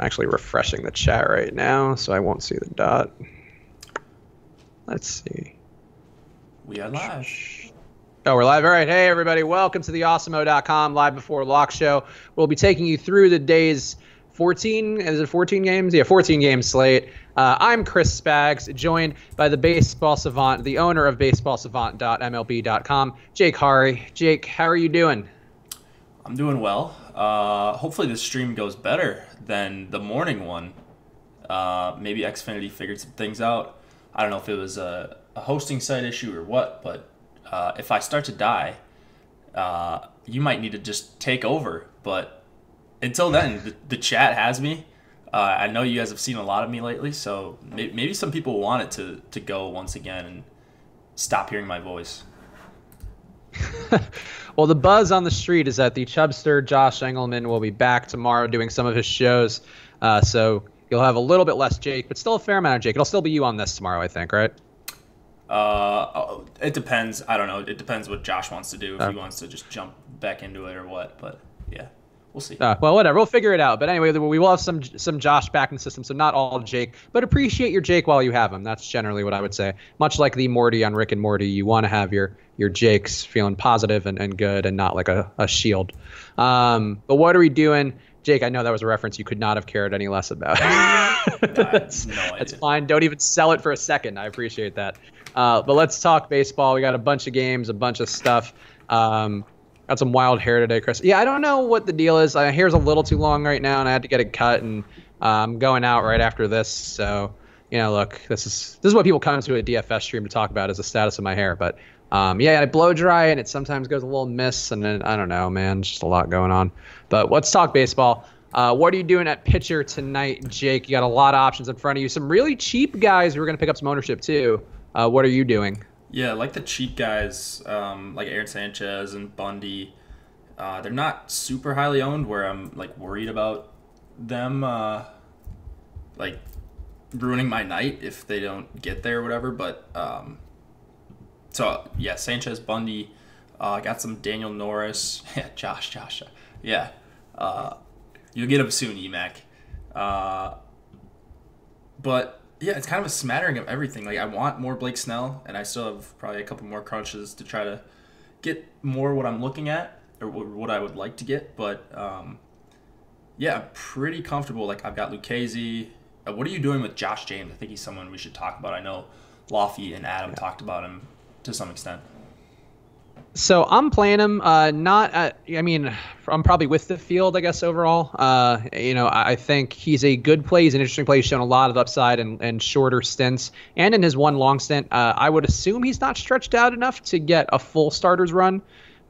actually refreshing the chat right now, so I won't see the dot. Let's see. We are live. Oh, we're live. All right. Hey, everybody. Welcome to the Awesemo.com live before lock show. We'll be taking you through the day's 14. Is it 14 games? Yeah, 14 game slate. I'm Chris Spags, joined by the baseball savant, the owner of baseballsavant.mlb.com, Jake Hari. Jake, how are you doing? I'm doing well. Hopefully this stream goes better than the morning one. Maybe Xfinity figured some things out. I don't know if it was a hosting site issue or what, but if I start to die, you might need to just take over. But until then, the chat has me. I know you guys have seen a lot of me lately, so maybe some people want it to go once again and stop hearing my voice. Well, the buzz on the street is that the Chubster Josh Engelman will be back tomorrow doing some of his shows. So you'll have a little bit less Jake, but still a fair amount of Jake. It'll still be you on this tomorrow, I think, right? It depends. I don't know. It depends what Josh wants to do, if he wants to just jump back into it or what. But yeah, we'll see. Well, whatever. We'll figure it out. But anyway, we will have some Josh back in the system, so not all Jake. But appreciate your Jake while you have him. That's generally what I would say. Much like the Morty on Rick and Morty, you want to have your Jakes feeling positive and good and not like a shield. But what are we doing? Jake, I know that was a reference you could not have cared any less about. That's fine. Don't even sell it for a second. I appreciate that. But let's talk baseball. We got a bunch of games, a bunch of stuff. Got some wild hair today, Chris. Yeah, I don't know what the deal is. My hair's a little too long right now, and I had to get it cut, and I'm going out right after this. So, look, this is what people come to a DFS stream to talk about, is the status of my hair. But I blow dry, and it sometimes goes a little miss, and then I don't know, man, just a lot going on. But let's talk baseball. What are you doing at pitcher tonight, Jake? You got a lot of options in front of you. Some really cheap guys who are going to pick up some ownership too. What are you doing? Yeah, like the cheap guys, like Aaron Sanchez and Bundy. They're not super highly owned, where I'm like worried about them like ruining my night if they don't get there or whatever. But so yeah, Sanchez, Bundy. Got some Daniel Norris. Yeah, Josh. Yeah, you'll get him soon, EMAC. But yeah, it's kind of a smattering of everything. Like, I want more Blake Snell, and I still have probably a couple more crunches to try to get more what I'm looking at, or what I would like to get. But yeah, I'm pretty comfortable. Like, I've got Lucchesi. What are you doing with Josh James? I think he's someone we should talk about. I know Lofty and Adam talked about him to some extent. So I'm playing him. I'm probably with the field, I guess, overall. I think he's a good play. He's an interesting play. He's shown a lot of upside and shorter stints. And in his one long stint, I would assume he's not stretched out enough to get a full starter's run.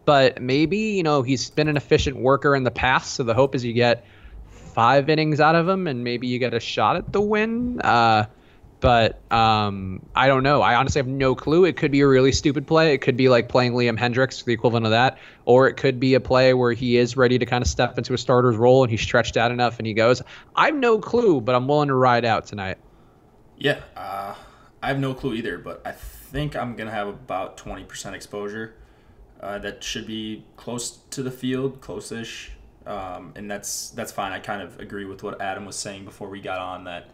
But maybe, he's been an efficient worker in the past. So the hope is you get 5 innings out of him and maybe you get a shot at the win. But I don't know. I honestly have no clue. It could be a really stupid play. It could be like playing Liam Hendricks, the equivalent of that. Or it could be a play where he is ready to kind of step into a starter's role and he's stretched out enough and he goes. I have no clue, but I'm willing to ride out tonight. Yeah, I have no clue either, but I think I'm going to have about 20% exposure. That should be close to the field, close-ish. And that's fine. I kind of agree with what Adam was saying before we got on, that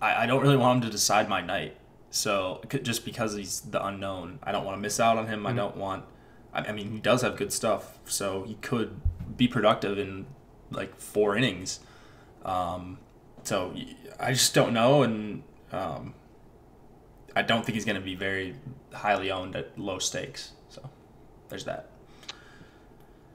I don't really want him to decide my night. So just because he's the unknown, I don't want to miss out on him. I don't want. I mean, he does have good stuff, so he could be productive in like 4 innings. So I just don't know, and I don't think he's going to be very highly owned at low stakes. So there's that.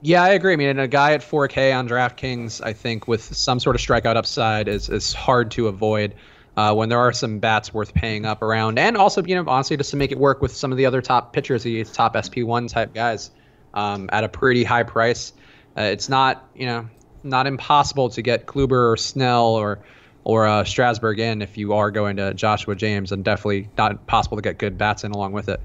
Yeah, I agree. I mean, a guy at 4K on DraftKings, I think, with some sort of strikeout upside is hard to avoid. When there are some bats worth paying up around, and also, honestly, just to make it work with some of the other top pitchers, the top SP1 type guys, at a pretty high price. It's not impossible to get Kluber or Snell or Strasburg in if you are going to Joshua James, and definitely not impossible to get good bats in along with it.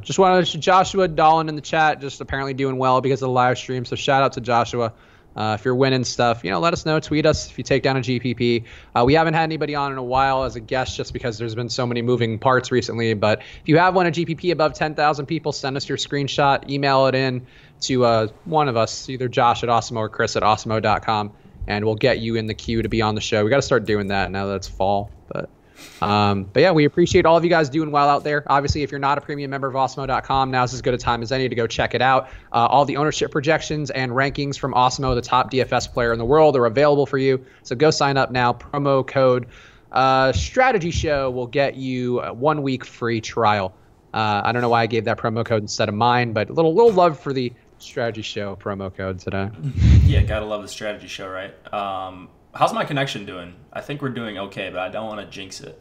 Just wanted to Joshua Dolan in the chat, just apparently doing well because of the live stream. So shout out to Joshua. If you're winning stuff, let us know. Tweet us if you take down a GPP. We haven't had anybody on in a while as a guest just because there's been so many moving parts recently. But if you have won a GPP above 10,000 people, send us your screenshot, email it in to one of us, either Josh at Awesemo or Chris at Awesemo.com, and we'll get you in the queue to be on the show. We got to start doing that now that it's fall. But yeah, we appreciate all of you guys doing well out there. Obviously, if you're not a premium member of Awesemo.com, now's as good a time as any to go check it out. All the ownership projections and rankings from Awesemo, the top DFS player in the world, are available for you. So go sign up now. Promo code Strategy Show will get you a 1 week free trial. I don't know why I gave that promo code instead of mine, but a little love for the Strategy Show promo code today. Yeah, gotta love the Strategy Show, right? How's my connection doing? I think we're doing okay, but I don't want to jinx it.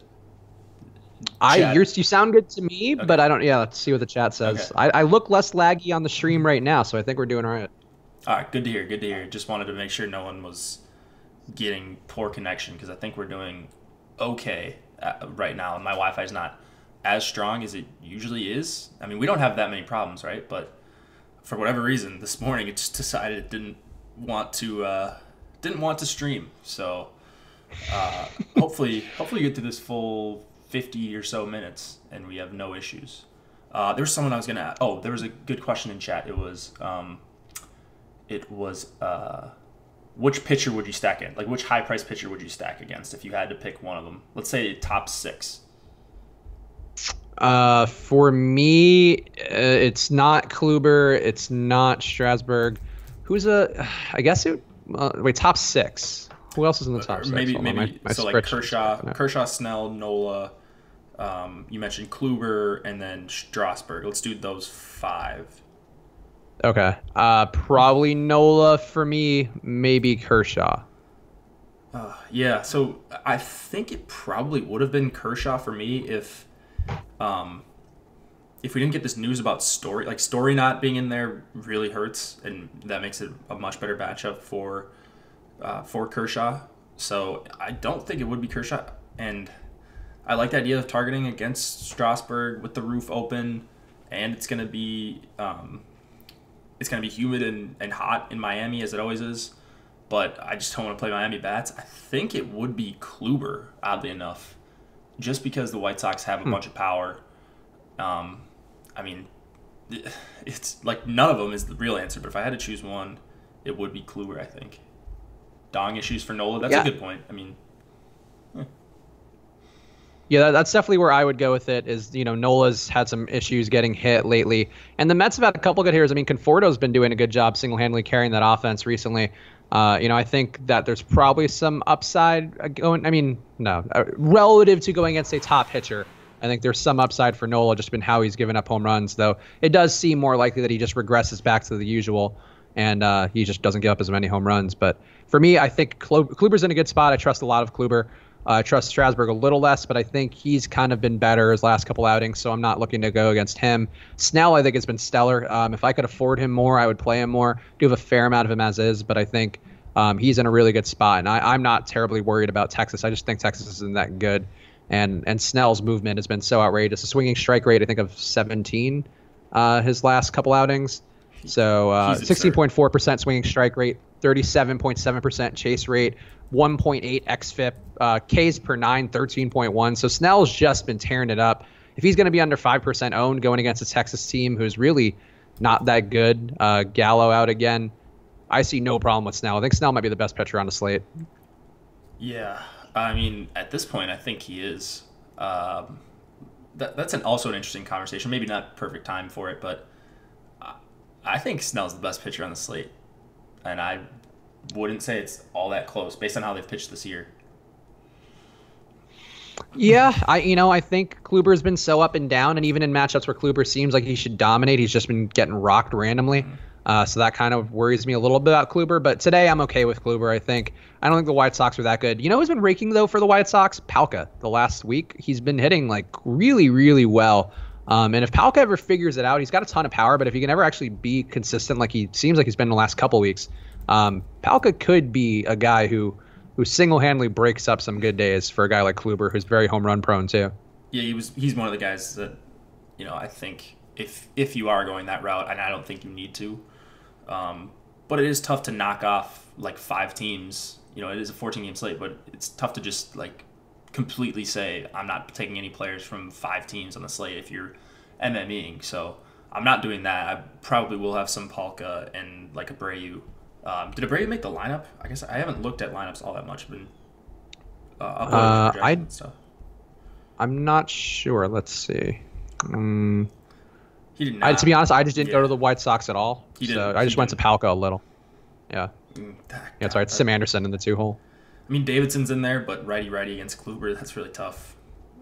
You sound good to me, okay. But I don't. Yeah, let's see what the chat says. Okay. I look less laggy on the stream right now, so I think we're doing all right. All right, good to hear. Good to hear. Just wanted to make sure no one was getting poor connection because I think we're doing okay right now, and my Wi-Fi is not as strong as it usually is. I mean, we don't have that many problems, right? But for whatever reason, this morning it just decided it didn't want to stream. So hopefully we get to this full 50 or so minutes and we have no issues. There was someone I was gonna. Oh, there was a good question in chat. It was which pitcher would you stack in? Like, which high-priced pitcher would you stack against if you had to pick one of them? Let's say top 6. For me, it's not Kluber. It's not Strasburg. I guess wait, top 6. Who else is in the top 6? Maybe so like Kershaw, Snell, Nola. You mentioned Kluber and then Strasburg. Let's do those 5. Okay. Probably Nola for me. Maybe Kershaw. Yeah. So I think it probably would have been Kershaw for me if we didn't get this news about Story. Like, Story not being in there really hurts, and that makes it a much better matchup for Kershaw. So I don't think it would be Kershaw, and I like the idea of targeting against Strasburg with the roof open, and it's gonna be humid and hot in Miami as it always is. But I just don't want to play Miami bats. I think it would be Kluber, oddly enough, just because the White Sox have a bunch of power. I mean, it's like none of them is the real answer, but if I had to choose one, it would be Kluber, I think. Dong issues for Nola, that's a good point. I mean, yeah, that's definitely where I would go with it is, Nola's had some issues getting hit lately. And the Mets have had a couple good hitters. I mean, Conforto's been doing a good job single-handedly carrying that offense recently. I think that there's probably some upside going. I mean, no, relative to going against a top pitcher, I think there's some upside for Nola, just been how he's given up home runs, though. It does seem more likely that he just regresses back to the usual, and he just doesn't give up as many home runs. But for me, I think Kluber's in a good spot. I trust a lot of Kluber. I trust Strasburg a little less, but I think he's kind of been better his last couple outings, so I'm not looking to go against him. Snell, I think, has been stellar. If I could afford him more, I would play him more. Do have a fair amount of him as is, but I think he's in a really good spot, and I'm not terribly worried about Texas. I just think Texas isn't that good, and Snell's movement has been so outrageous. A swinging strike rate, I think, of 17 his last couple outings. So 16.4% swinging strike rate, 37.7% chase rate, 1.8 xFIP, Ks per 9, 13.1. So Snell's just been tearing it up. If he's going to be under 5% owned going against a Texas team who's really not that good, Gallo out again, I see no problem with Snell. I think Snell might be the best pitcher on the slate. Yeah, I mean, at this point, I think he is. That's also an interesting conversation. Maybe not perfect time for it, but I think Snell's the best pitcher on the slate. And I wouldn't say it's all that close based on how they've pitched this year. Yeah, I think Kluber's been so up and down, and even in matchups where Kluber seems like he should dominate, he's just been getting rocked randomly. So that kind of worries me a little bit about Kluber. But today I'm okay with Kluber, I think. I don't think the White Sox are that good. You know who's been raking, though, for the White Sox? Palka. The last week, he's been hitting, like, really, really well. And if Palka ever figures it out, he's got a ton of power, but if he can ever actually be consistent like he seems like he's been in the last couple weeks, Palka could be a guy who single-handedly breaks up some good days for a guy like Kluber, who's very home run prone, too. Yeah, he's one of the guys that, I think if you are going that route, and I don't think you need to, but it is tough to knock off like 5 teams. It is a 14-game slate, but it's tough to just like completely say I'm not taking any players from 5 teams on the slate if you're MMEing. So I'm not doing that. I probably will have some Palka and like Abreu Did Abreu make the lineup? I guess I haven't looked at lineups all that much. Been uploading projections and stuff. I'm not sure. Let's see. He did not. To be honest, I just didn't go to the White Sox at all. I just went to Palco a little. Yeah. Yeah, sorry. It's Sim Anderson in the 2-hole. I mean, Davidson's in there, but righty against Kluber, that's really tough.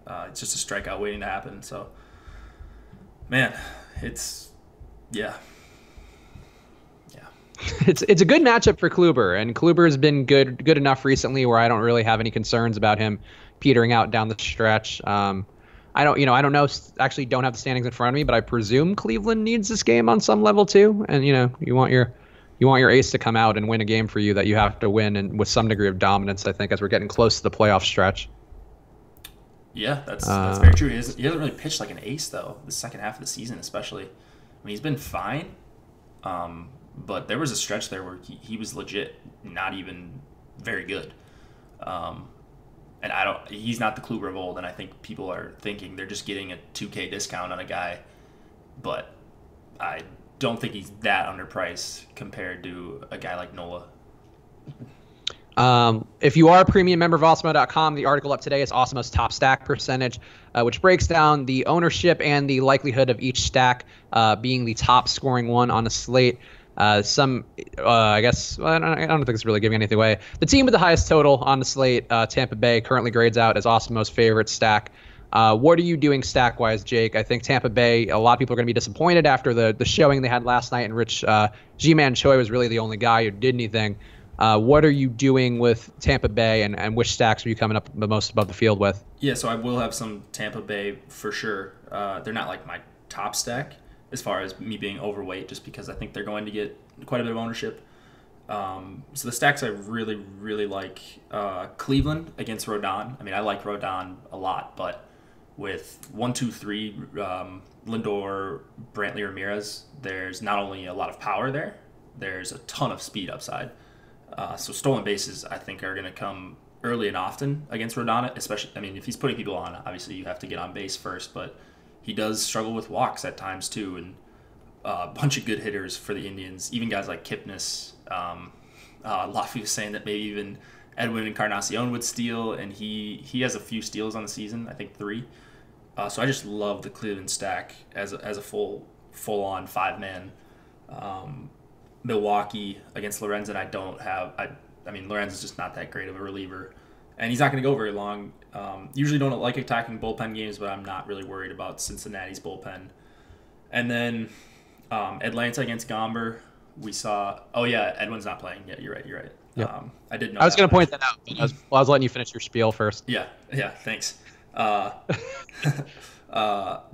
It's just a strikeout waiting to happen. So, man, yeah. It's a good matchup for Kluber, and Kluber has been good enough recently where I don't really have any concerns about him petering out down the stretch. I don't know. Actually, don't have the standings in front of me, but I presume Cleveland needs this game on some level too. And you want your ace to come out and win a game for you that you have to win, and with some degree of dominance. I think as we're getting close to the playoff stretch. Yeah, that's very true. He hasn't really pitched like an ace though. The second half of the season, especially. I mean, he's been fine. But there was a stretch there where he was legit not even very good. And he's not the Kluber of old, and I think people are thinking they're just getting a $2K discount on a guy, but I don't think he's that underpriced compared to a guy like Nola. If you are a premium member of Awesemo.com, the article up today is Awesemo's top stack percentage, which breaks down the ownership and the likelihood of each stack being the top scoring one on a slate. I guess I don't think it's really giving anything away. The team with the highest total on the slate, Tampa Bay, currently grades out as Awesemo's favorite stack. What are you doing stack-wise, Jake? I think Tampa Bay, a lot of people are going to be disappointed after the showing they had last night, in which G-Man Choi was really the only guy who did anything. What are you doing with Tampa Bay, and which stacks are you coming up the most above the field with? Yeah, so I will have some Tampa Bay for sure. They're not like my top stack as far as me being overweight, just because I think they're going to get quite a bit of ownership. So the stacks I really, really like, Cleveland against Rodon. I mean, I like Rodon a lot, but with 1, 2, 3, Lindor, Brantley, Ramirez, there's not only a lot of power there, there's a ton of speed upside. So stolen bases, I think, are going to come early and often against Rodon, especially, I mean, if he's putting people on, obviously you have to get on base first, but he does struggle with walks at times too, and a bunch of good hitters for the Indians, even guys like Kipnis. A lot of people saying that maybe even Edwin Encarnacion would steal, and he has a few steals on the season, I think 3. So I just love the Cleveland stack as a full-on 5-man. Milwaukee against Lorenzen, I mean, Lorenzen's just not that great of a reliever, and he's not going to go very long. Usually don't like attacking bullpen games, but I'm not really worried about Cincinnati's bullpen. And then Atlanta against Gomber, we saw. Oh yeah, Edwin's not playing. Yeah, you're right. Yep. I didn't know. I was going to point that out. I was letting you finish your spiel first. Yeah. Thanks.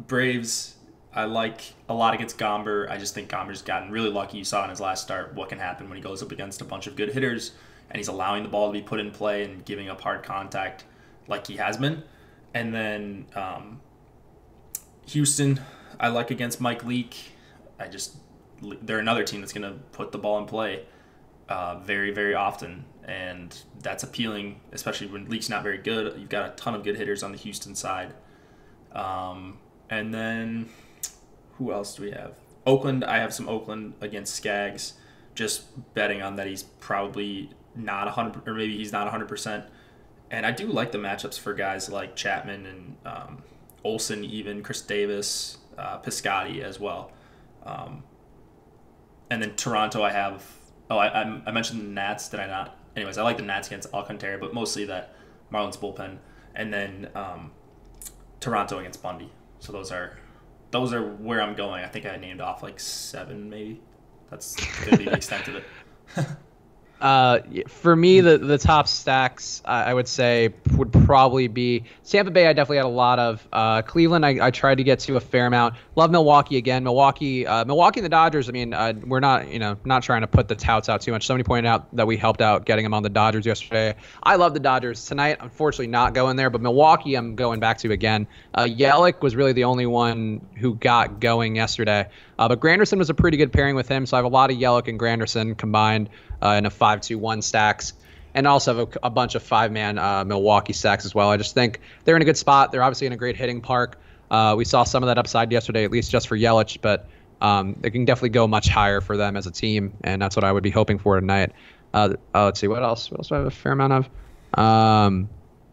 Braves, I like a lot against Gomber. I just think Gomber's gotten really lucky. You saw in his last start what can happen when he goes up against a bunch of good hitters, and he's allowing the ball to be put in play and giving up hard contact like he has been. And then Houston, I like against Mike Leake. They're another team that's going to put the ball in play very, very often, and that's appealing, especially when Leake's not very good. You've got a ton of good hitters on the Houston side. And then who else do we have? Oakland, I have some Oakland against Skaggs, just betting on that he's probably not 100, or maybe he's not 100%. And I do like the matchups for guys like Chapman and Olsen, even Chris Davis, Piscotty as well. And then Toronto, I have. I mentioned the Nats. Did I not? Anyways, I like the Nats against Alcantara, but mostly that Marlins bullpen. And then Toronto against Bundy. So those are where I'm going. I think I named off like 7, maybe. That's going to be the extent of it. For me, the top stacks, I would say, would probably be Tampa Bay. I definitely had a lot of. Cleveland, I tried to get to a fair amount. Love Milwaukee again. Milwaukee and the Dodgers. I mean, we're not trying to put the touts out too much. Somebody pointed out that we helped out getting them on the Dodgers yesterday. I love the Dodgers tonight. Unfortunately, not going there, but Milwaukee, I'm going back to again. Yelich was really the only one who got going yesterday. But Granderson was a pretty good pairing with him, so I have a lot of Yelich and Granderson combined in a 5-2-1 stacks, and also have a bunch of 5-man Milwaukee stacks as well. I just think they're in a good spot. They're obviously in a great hitting park. We saw some of that upside yesterday, at least just for Yelich, but It can definitely go much higher for them as a team, and that's what I would be hoping for tonight. Let's see, what else? What else do I have a fair amount of?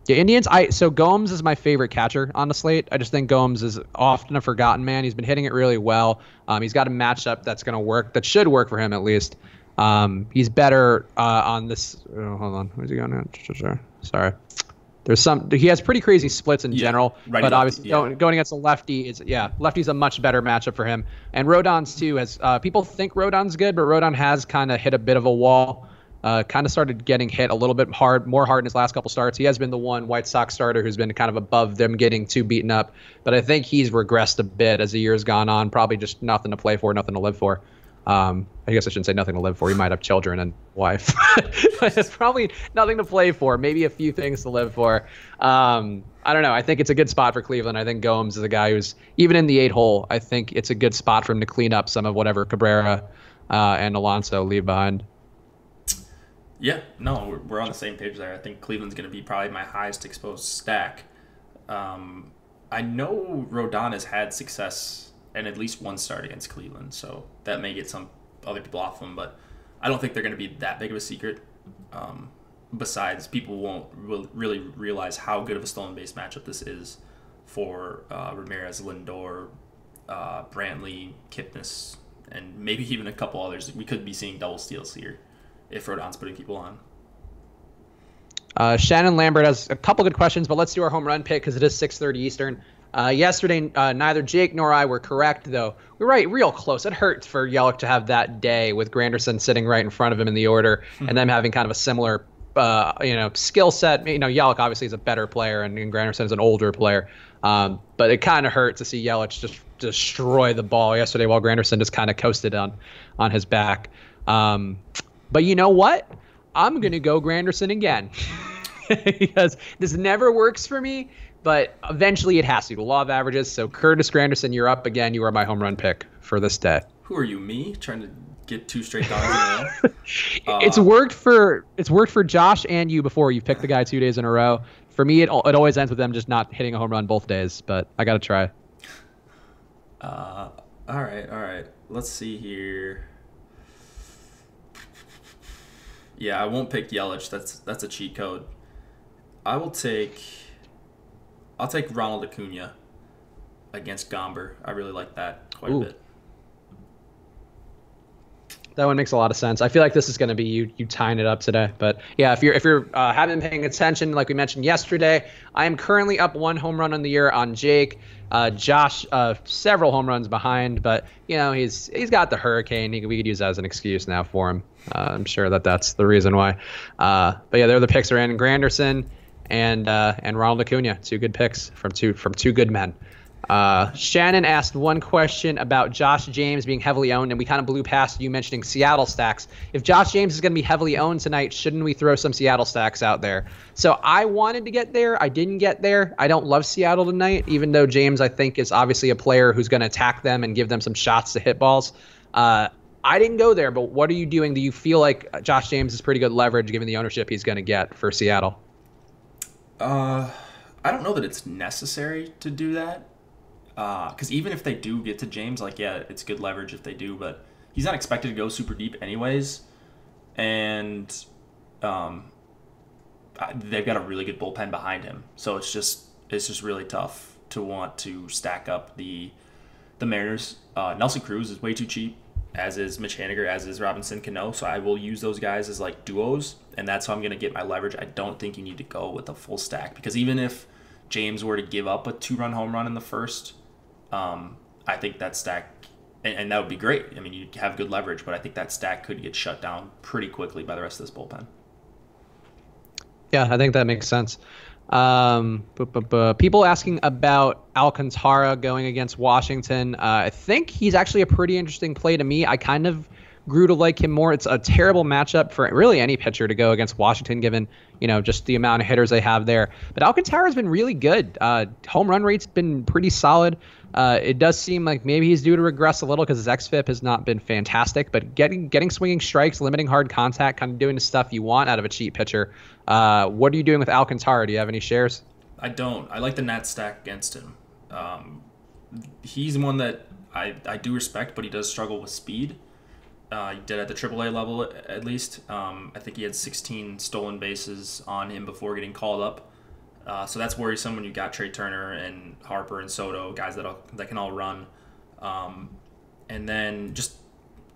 Yeah, Indians. So Gomes is my favorite catcher on the slate. I just think Gomes is often a forgotten man. He's been hitting it really well. He's got a matchup that's going to work, that should work for him at least. He's better on this. Oh, hold on, where's he going now? Sorry. He has pretty crazy splits in general, but obviously going against a lefty lefty's a much better matchup for him. And Rodon's too, as people think Rodon's good, but Rodon has kind of hit a bit of a wall. Kind of started getting hit a little bit more hard in his last couple starts. He has been the one White Sox starter who's been kind of above them getting too beaten up, but I think he's regressed a bit as the year's gone on. Probably just nothing to play for, nothing to live for. I guess I shouldn't say nothing to live for. He might have children and wife, but it's probably nothing to play for. Maybe a few things to live for. I don't know. I think it's a good spot for Cleveland. I think Gomes is a guy who's even in the 8-hole. I think it's a good spot for him to clean up some of whatever Cabrera and Alonso leave behind. Yeah, no, we're on the same page there. I think Cleveland's going to be probably my highest exposed stack. I know Rodon has had success in at least one start against Cleveland, so that may get some other people off him, but I don't think they're going to be that big of a secret. Besides, people won't really realize how good of a stolen base matchup this is for Ramirez, Lindor, Brantley, Kipnis, and maybe even a couple others. We could be seeing double steals here if Rodon's putting people on. Shannon Lambert has a couple good questions, but let's do our home run pick because it is 6:30 Eastern. Yesterday, neither Jake nor I were correct, though. We were right real close. It hurts for Yelich to have that day with Granderson sitting right in front of him in the order and them having kind of a similar skill set. Yelich obviously is a better player and Granderson is an older player. But it kind of hurt to see Yelich just destroy the ball yesterday while Granderson just kind of coasted on his back. But you know what? I'm going to go Granderson again because this never works for me, but eventually it has to. The law of averages. So Curtis Granderson, you're up again. You are my home run pick for this day. Who are you, me? Trying to get 2 straight dollars in a row? It's worked for Josh and you before. You've picked the guy 2 days in a row. For me, it always ends with them just not hitting a home run both days, but I got to try. All right. Let's see here. Yeah, I won't pick Yelich. That's a cheat code. I'll take Ronald Acuna against Gomber. I really like that quite a bit. That one makes a lot of sense. I feel like this is going to be you tying it up today. But yeah, if you're haven't been paying attention, like we mentioned yesterday, I am currently up 1 home run on the year on Jake. Josh, several home runs behind, but he's got the hurricane. We could use that as an excuse now for him. I'm sure that's the reason why. But yeah, they're the picks are in Granderson and Ronald Acuna, 2 good picks from two good men. Shannon asked one question about Josh James being heavily owned, and we kind of blew past you mentioning Seattle stacks. If Josh James is going to be heavily owned tonight, shouldn't we throw some Seattle stacks out there? So I wanted to get there. I didn't get there. I don't love Seattle tonight, even though James, I think, is obviously a player who's going to attack them and give them some shots to hit balls. I didn't go there, but what are you doing? Do you feel like Josh James is pretty good leverage given the ownership he's going to get for Seattle? I don't know that it's necessary to do that. Because even if they do get to James, it's good leverage if they do, but he's not expected to go super deep anyways. And they've got a really good bullpen behind him. So it's just really tough to want to stack up the Mariners. Nelson Cruz is way too cheap, as is Mitch Haniger, as is Robinson Cano. So I will use those guys as duos, and that's how I'm going to get my leverage. I don't think you need to go with a full stack, because even if James were to give up a 2-run home run in the first, I think that stack, and that would be great. I mean, you have good leverage, but I think that stack could get shut down pretty quickly by the rest of this bullpen. Yeah, I think that makes sense. People asking about Alcantara going against Washington. I think he's actually a pretty interesting play to me. I kind of grew to like him more. It's a terrible matchup for really any pitcher to go against Washington, given just the amount of hitters they have there. But Alcantara's been really good. Home run rate's been pretty solid. It does seem like maybe he's due to regress a little because his xFIP has not been fantastic. But getting swinging strikes, limiting hard contact, kind of doing the stuff you want out of a cheap pitcher. What are you doing with Alcantara? Do you have any shares? I don't. I like the Nats stack against him. He's one that I do respect, but he does struggle with speed. He did at the AAA level at least. I think he had 16 stolen bases on him before getting called up. So that's worrisome when you got Trey Turner and Harper and Soto, guys that can all run. And then just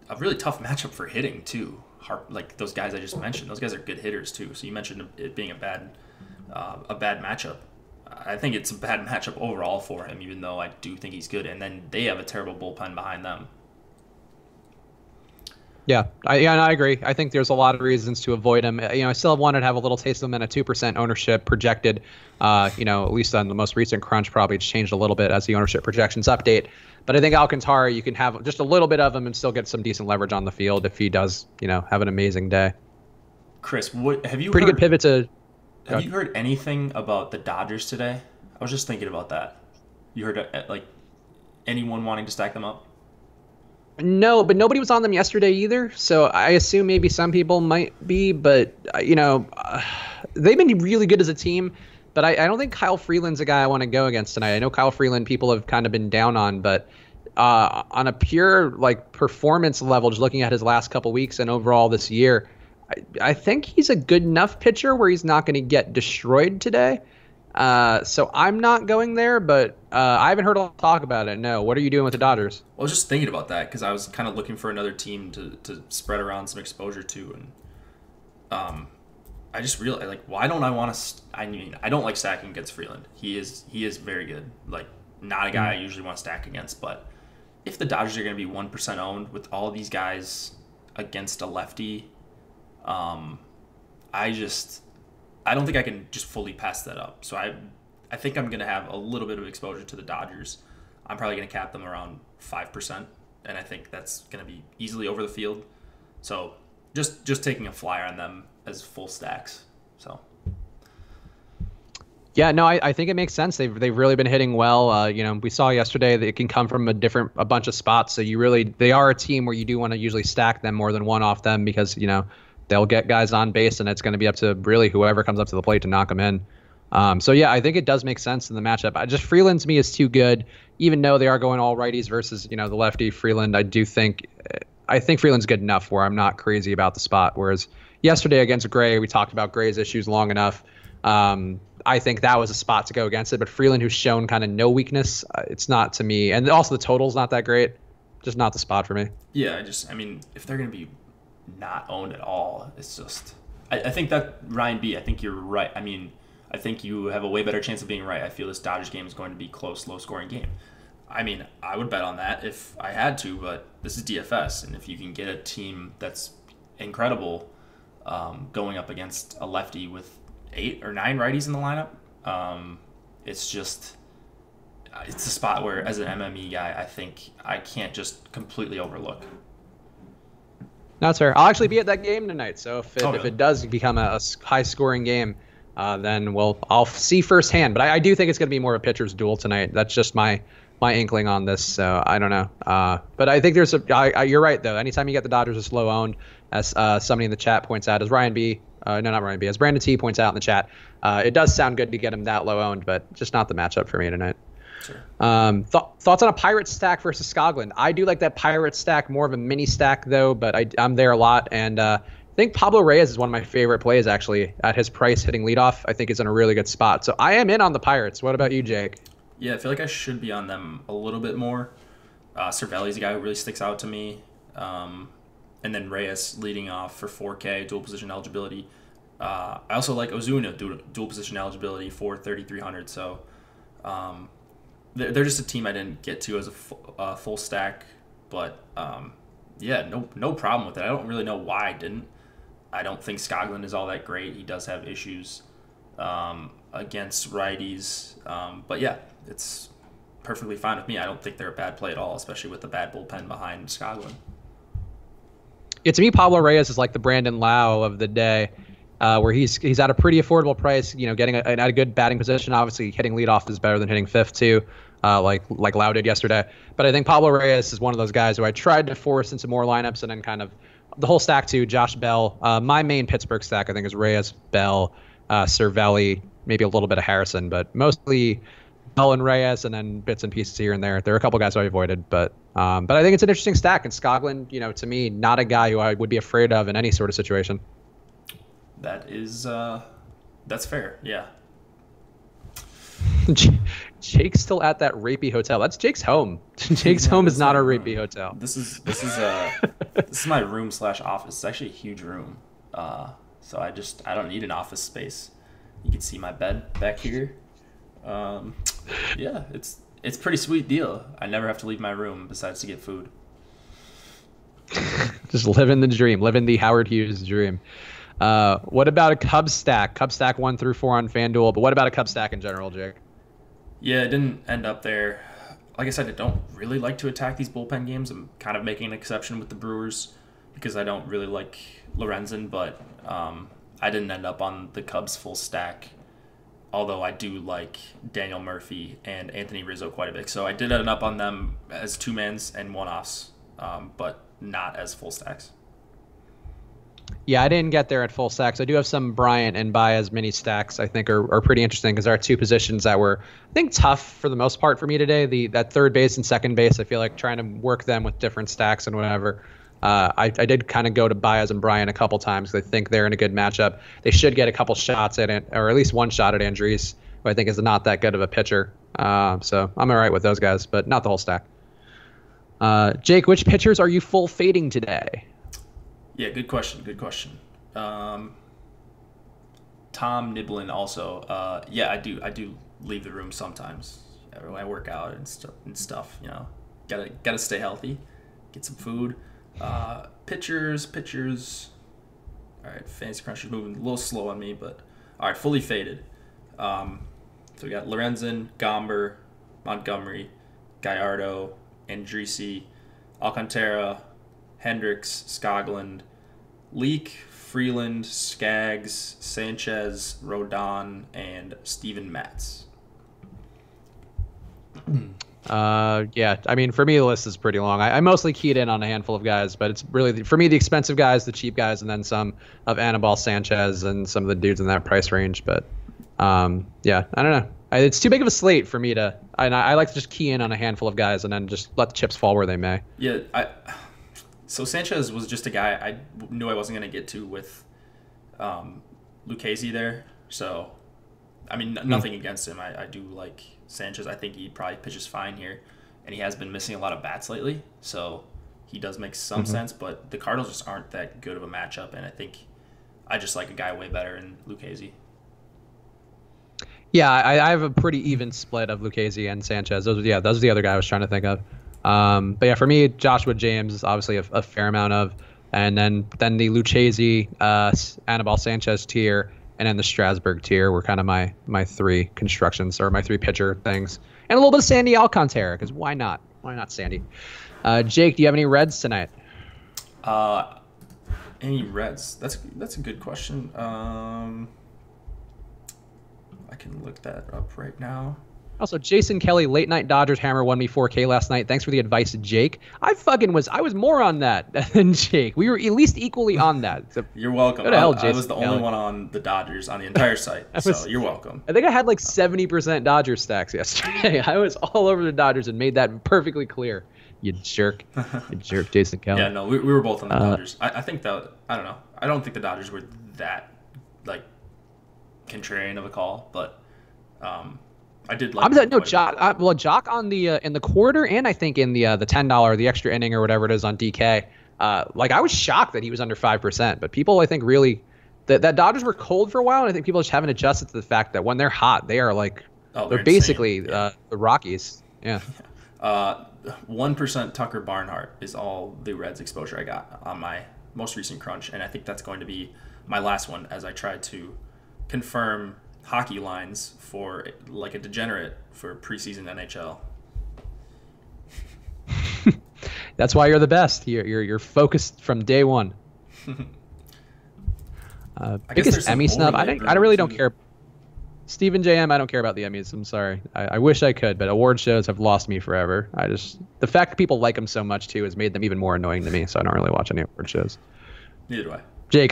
a really tough matchup for hitting too. Like those guys I just mentioned, those guys are good hitters too. So you mentioned it being a bad matchup. I think it's a bad matchup overall for him, even though I do think he's good. And then they have a terrible bullpen behind them. Yeah, I agree. I think there's a lot of reasons to avoid him. I still wanted to have a little taste of him in a 2% ownership projected. At least on the most recent crunch, probably it's changed a little bit as the ownership projections update. But I think Alcantara, you can have just a little bit of him and still get some decent leverage on the field if he does, have an amazing day. Chris, what have you? Pretty good pivot to. Have you heard anything about the Dodgers today? I was just thinking about that. You heard like anyone wanting to stack them up? No, but nobody was on them yesterday either. So I assume maybe some people might be, but they've been really good as a team. But I don't think Kyle Freeland's a guy I want to go against tonight. I know Kyle Freeland people have kind of been down on, but on a pure performance level, just looking at his last couple weeks and overall this year, I think he's a good enough pitcher where he's not going to get destroyed today. So I'm not going there, but I haven't heard a lot of talk about it. No. What are you doing with the Dodgers? I was just thinking about that because I was kind of looking for another team to spread around some exposure to. And I just realized, why don't I want to I don't like stacking against Freeland. He is very good. Not a guy I usually want to stack against. But if the Dodgers are going to be 1% owned with all these guys against a lefty, I don't think I can just fully pass that up. So I think I'm going to have a little bit of exposure to the Dodgers. I'm probably going to cap them around 5%, and I think that's going to be easily over the field. So just taking a flyer on them as full stacks. So yeah, no, I think it makes sense. They've really been hitting well. We saw yesterday that it can come from a bunch of spots. So they are a team where you do want to usually stack them more than one off them because they'll get guys on base, and it's going to be up to really whoever comes up to the plate to knock them in. So yeah, I think it does make sense in the matchup. Just Freeland to me is too good, even though they are going all righties versus the lefty Freeland. I think Freeland's good enough where I'm not crazy about the spot. Whereas yesterday against Gray, we talked about Gray's issues long enough. I think that was a spot to go against it. But Freeland, who's shown kind of no weakness, it's not to me. And also the total's not that great. Just not the spot for me. Yeah, if they're going to be not owned at all, it's just I think that Ryan B, I think you're right. I think you have a way better chance of being right. I feel this Dodgers game is going to be close, low scoring game. I would bet on that if I had to, but this is DFS, and if you can get a team that's incredible going up against a lefty with 8 or 9 righties in the lineup, it's a spot where as an MME guy, I think I can't just completely overlook. That's fair. I'll actually be at that game tonight, so if it does become a high-scoring game, then I'll see firsthand. But I do think it's going to be more of a pitcher's duel tonight. That's just my inkling on this, so I don't know. But I think you're right, though. Anytime you get the Dodgers as slow-owned, as somebody in the chat points out, as Brandon T points out in the chat, it does sound good to get him that low-owned, but just not the matchup for me tonight. Sure. Thoughts on a Pirate stack versus Skoglund? I do like that Pirate stack, more of a mini stack though, but I'm there a lot, and I think Pablo Reyes is one of my favorite plays actually at his price hitting leadoff. I think it's in a really good spot, so I am in on the Pirates. What about you, Jake? Yeah, I feel like I should be on them a little bit more. Cervelli's a guy who really sticks out to me, and then Reyes leading off for 4K dual position eligibility. I also like Ozuna dual position eligibility for 3,300. So. They're just a team I didn't get to as a full stack, but no problem with it. I don't really know why I didn't. I don't think Skoglund is all that great. He does have issues against righties, but yeah, it's perfectly fine with me. I don't think they're a bad play at all, especially with the bad bullpen behind Skoglund. Yeah, to me, Pablo Reyes is like the Brandon Lau of the day. Where he's at a pretty affordable price, getting at a good batting position. Obviously, hitting leadoff is better than hitting fifth too, like Lau did yesterday. But I think Pablo Reyes is one of those guys who I tried to force into more lineups and then kind of the whole stack too. Josh Bell, my main Pittsburgh stack I think is Reyes, Bell, Cervelli, maybe a little bit of Harrison, but mostly and Reyes, and then bits and pieces here and there. There are a couple guys I avoided, but I think it's an interesting stack. And Skoglund, to me, not a guy who I would be afraid of in any sort of situation. That is, that's fair. Yeah. Jake's still at that rapey hotel. That's Jake's home. Jake's home is not a rapey hotel. This is my room / office. It's actually a huge room. So I don't need an office space. You can see my bed back here. Yeah, it's a pretty sweet deal. I never have to leave my room besides to get food. Just living the dream, living the Howard Hughes dream. What about a Cubs stack? Cubs stack 1 through 4 on FanDuel, but what about a Cubs stack in general, Jake? Yeah, it didn't end up there. Like I said, I don't really like to attack these bullpen games. I'm kind of making an exception with the Brewers because I don't really like Lorenzen, but I didn't end up on the Cubs full stack, although I do like Daniel Murphy and Anthony Rizzo quite a bit. So I did end up on them as 2-mans and 1-offs, but not as full stacks. Yeah, I didn't get there at full stacks. I do have some Bryant and Baez mini stacks I think are pretty interesting because there are 2 positions that were, I think, tough for the most part for me today. That third base and second base, I feel like trying to work them with different stacks and whatever. I did kind of go to Baez and Bryant a couple times because I think they're in a good matchup. They should get a couple shots at it, or at least one shot at Andriese, who I think is not that good of a pitcher. So I'm all right with those guys, but not the whole stack. Jake, which pitchers are you full fading today? Yeah, good question. Tom Niblin also. Yeah, I do leave the room sometimes when I work out and stuff. Gotta stay healthy, get some food. Pitchers. All right, Fantasy Crunch is moving a little slow on me, but all right, fully faded. So we got Lorenzen, Gomber, Montgomery, Gallardo, Andriese, Alcantara, Hendricks, Skoglund, Leak, Freeland, Skaggs, Sanchez, Rodon, and Steven Matz. Yeah, I mean, for me, the list is pretty long. I mostly keyed in on a handful of guys, but it's really, for me, the expensive guys, the cheap guys, and then some of Anibal Sanchez and some of the dudes in that price range. But yeah, I don't know. It's too big of a slate for me to, and I like to just key in on a handful of guys and then just let the chips fall where they may. Yeah, so Sanchez was just a guy I knew I wasn't going to get to with Lucchesi there. So, I mean, nothing against him. I do like Sanchez. I think he probably pitches fine here. And he has been missing a lot of bats lately. So, he does make some sense. But the Cardinals just aren't that good of a matchup. And I think I just like a guy way better in Lucchesi. Yeah, I have a pretty even split of Lucchesi and Sanchez. Those are the other guy I was trying to think of. But yeah, for me, Joshua James is obviously a fair amount of, and then the Lucchesi, Anibal Sanchez tier, and then the Strasburg tier were kind of my 3 constructions or my 3 pitcher things, and a little bit of Sandy Alcantara because why not? Why not Sandy? Jake, do you have any Reds tonight? Any Reds? That's a good question. I can look that up right now. Also, Jason Kelly, late night Dodgers hammer won me 4K last night. Thanks for the advice, Jake. I was more on that than Jake. We were at least equally on that. So, you're welcome. I was the only one on the Dodgers on the entire site, so you're welcome. I think I had like 70% Dodgers stacks yesterday. I was all over the Dodgers and made that perfectly clear. You jerk. You jerk, Jason Kelly. Yeah, no, we were both on the Dodgers. I think that, I don't know. I don't think the Dodgers were that, contrarian of a call, but I did like. Jock on the in the quarter, and I think in the $10, the extra inning or whatever it is on DK. I was shocked that he was under 5%, but people I think really that Dodgers were cold for a while, and I think people just haven't adjusted to the fact that when they're hot, they are they're basically the Rockies. Yeah. 1% Tucker Barnhart is all the Reds exposure I got on my most recent crunch, and I think that's going to be my last one as I try to confirm hockey lines for like a degenerate for preseason NHL. That's why you're the best. You're focused from day one. Biggest Emmy snub. I really don't care. Stephen JM, I don't care about the Emmys. I'm sorry. I wish I could, but award shows have lost me forever. The fact that people like them so much too has made them even more annoying to me. So I don't really watch any award shows. Neither do I. Jake,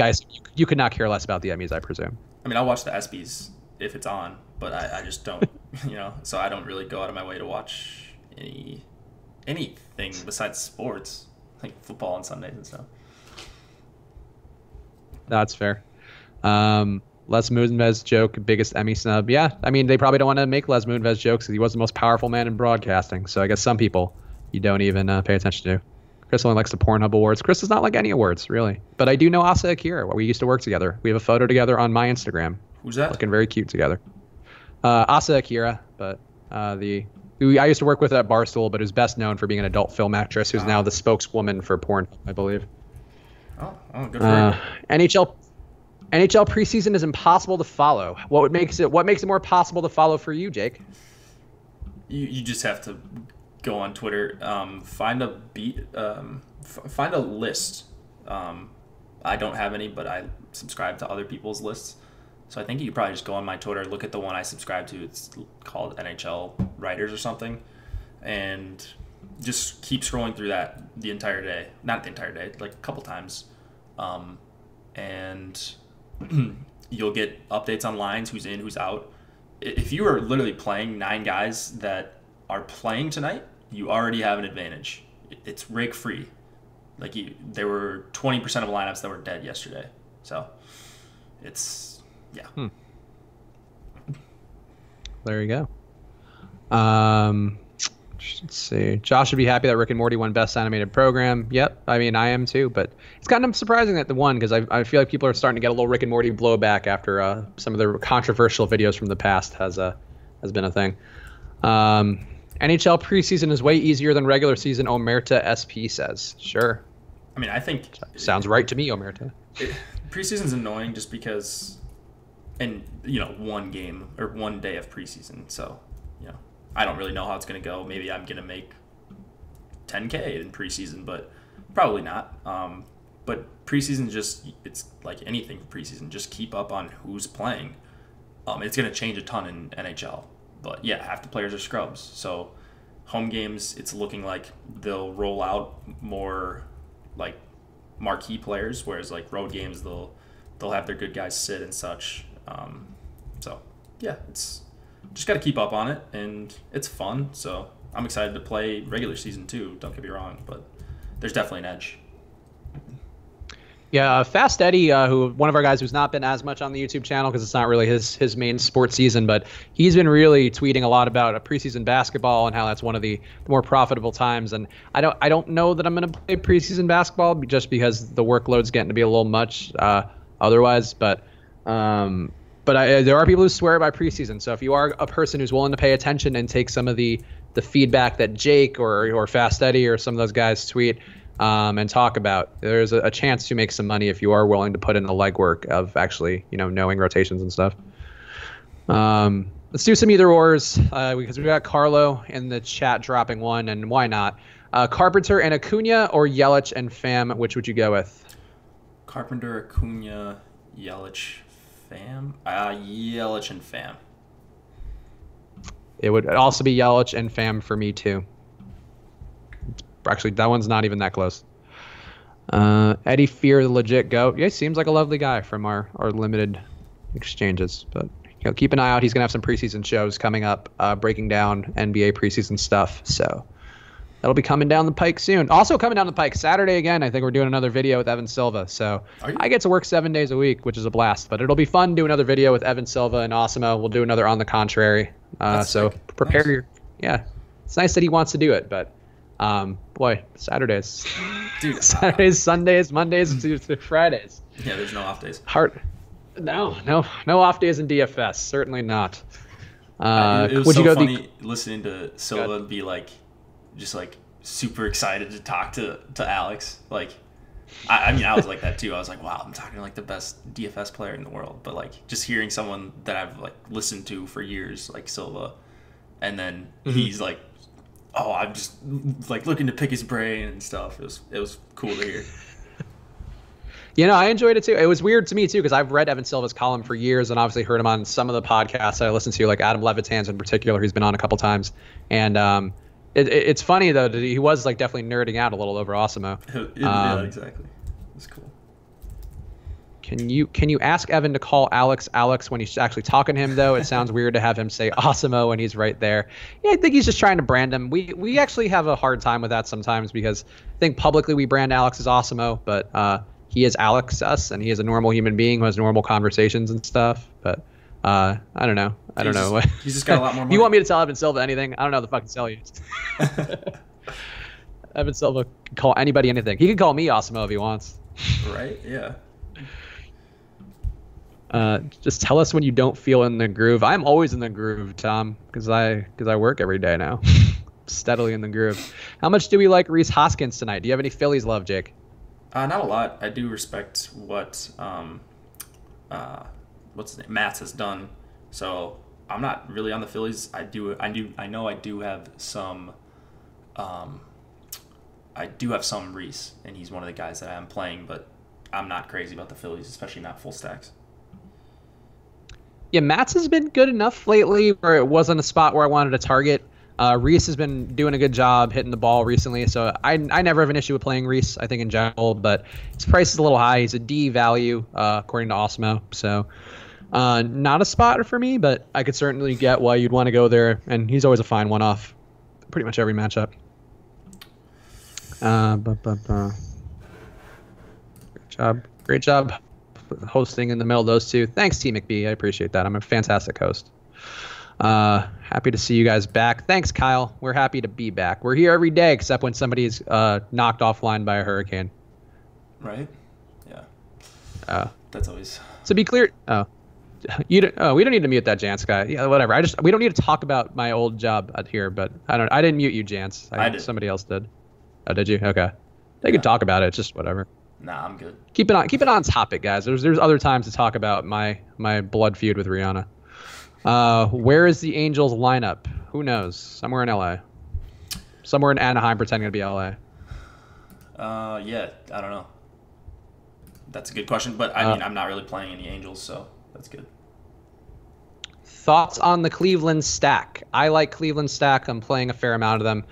you could not care less about the Emmys, I presume. I mean, I'll watch the ESPYs if it's on, but I just don't so I don't really go out of my way to watch anything besides sports, like football on Sundays and stuff. That's fair. Les Moonves joke, biggest Emmy snub. Yeah, I mean, they probably don't want to make Les Moonves jokes because he was the most powerful man in broadcasting. So I guess some people you don't even pay attention to. Chris only likes the Pornhub Awards. Chris does not like any awards, really. But I do know Asa Akira. We used to work together. We have a photo together on my Instagram. Who's that? Looking very cute together. Asa Akira, but I used to work with at Barstool, but who's best known for being an adult film actress, who's now the spokeswoman for Pornhub, I believe. Oh, good for her. NHL preseason is impossible to follow. What makes it more possible to follow for you, Jake? You just have to go on Twitter, find a list. I don't have any, but I subscribe to other people's lists. So I think you could probably just go on my Twitter, look at the one I subscribe to. It's called NHL Writers or something, and just keep scrolling through that the entire day. Not the entire day, like a couple times, and you'll get updates on lines, who's in, who's out. If you are literally playing 9 guys that are playing tonight, you already have an advantage. It's rig free. Like there were 20% of lineups that were dead yesterday. So it's There you go. Let's see. Josh would be happy that Rick and Morty won Best Animated Program. Yep. I mean, I am too, but it's kind of surprising that the one, because I feel like people are starting to get a little Rick and Morty blowback after some of the controversial videos from the past has been a thing. NHL preseason is way easier than regular season, Omerta SP says. Sure. I mean, I think... Sounds right to me, Omerta. Preseason's annoying just because... And, one game or one day of preseason. So, I don't really know how it's going to go. Maybe I'm going to make $10K in preseason, but probably not. But preseason it's like anything for preseason. Just keep up on who's playing. It's going to change a ton in NHL. But yeah, half the players are scrubs. So home games, it's looking like they'll roll out more like marquee players, whereas like road games, they'll have their good guys sit and such. So yeah, it's just got to keep up on it, and it's fun. So I'm excited to play regular season too. Don't get me wrong, but there's definitely an edge. Yeah, Fast Eddie, one of our guys who's not been as much on the YouTube channel because it's not really his main sports season, but he's been really tweeting a lot about preseason basketball and how that's one of the more profitable times. And I don't know that I'm going to play preseason basketball just because the workload's getting to be a little much otherwise. But there are people who swear by preseason. So if you are a person who's willing to pay attention and take some of the feedback that Jake or Fast Eddie or some of those guys tweet, and talk about, there's a chance to make some money if you are willing to put in the legwork of actually, knowing rotations and stuff. Let's do some either ors because we got Carlo in the chat dropping one, and why not? Carpenter and Acuna or Yelich and Pham, which would you go with? Carpenter, Acuna, Yelich, Pham? Yelich and Pham. It would also be Yelich and Pham for me too. Actually, that one's not even that close. Eddie Fear, the legit goat. Yeah, he seems like a lovely guy from our limited exchanges. But keep an eye out. He's gonna have some preseason shows coming up, breaking down NBA preseason stuff. So that'll be coming down the pike soon. Also coming down the pike Saturday again. I think we're doing another video with Evan Silva. So I get to work 7 days a week, which is a blast. But it'll be fun to do another video with Evan Silva and Osimo. We'll do another on the contrary. So prepare your. Yeah, it's nice that he wants to do it, but. Boy, Saturdays, dude. Saturdays, Sundays, Mondays to Fridays. Yeah, there's no off days. No off days in DFS. Certainly not. It was so funny listening to Silva be like, just like super excited to talk to Alex. Like, I mean, I was like that too. I was like, wow, I'm talking to like the best DFS player in the world. But like, just hearing someone that I've like listened to for years, like Silva, and then he's like. Oh, I'm just like looking to pick his brain and stuff. It was cool to hear. I enjoyed it too. It was weird to me too because I've read Evan Silva's column for years and obviously heard him on some of the podcasts that I listen to, like Adam Levitan's in particular. He's been on a couple times, and it's funny though that he was like definitely nerding out a little over Osimo. Yeah, exactly. It's cool. Can you ask Evan to call Alex when he's actually talking to him, though? It sounds weird to have him say Osimo when he's right there. Yeah, I think he's just trying to brand him. We actually have a hard time with that sometimes because I think publicly we brand Alex as Osimo, but he is Alex us, and he is a normal human being who has normal conversations and stuff. But I don't know. I don't know. He's just got a lot more money. If you want me to tell Evan Silva anything, I don't know the fucking tell you. Evan Silva can call anybody anything. He can call me Osimo if he wants. Right? Yeah. Just tell us when you don't feel in the groove. I'm always in the groove, Tom, because I work every day now. Steadily in the groove. How much do we like Rhys Hoskins tonight? Do you have any Phillies love, Jake? Not a lot. I do respect what what's his name? Matz has done. So I'm not really on the Phillies. I know I do have some Rhys, and he's one of the guys that I'm playing, but I'm not crazy about the Phillies, especially not full stacks. Yeah, Matz has been good enough lately where it wasn't a spot where I wanted to target. Rhys has been doing a good job hitting the ball recently, so I never have an issue with playing Rhys, I think, in general, but his price is a little high. He's a D value, according to Osmo, so not a spot for me, but I could certainly get why you'd want to go there, and he's always a fine one-off pretty much every matchup. Great job hosting in the middle of those two. Thanks, T. McBee. I appreciate that. I'm a fantastic host. Happy to see you guys back. Thanks, Kyle. We're happy to be back. We're here every day except when somebody's knocked offline by a hurricane. Right? Yeah. That's always. To be clear, we don't need to mute that Jance guy. Yeah, whatever. We don't need to talk about my old job out here, but I didn't mute you, Jance. I did. Somebody else did. Oh, did you? Okay. They could talk about it. It's just whatever. Nah, I'm good. Keep it on topic, guys. There's other times to talk about my blood feud with Rihanna. Where is the Angels lineup? Who knows? Somewhere in LA. Somewhere in Anaheim pretending to be LA. Yeah, I don't know. That's a good question, but I mean, I'm not really playing any Angels, so that's good. Thoughts on the Cleveland stack? I like Cleveland stack. I'm playing a fair amount of them.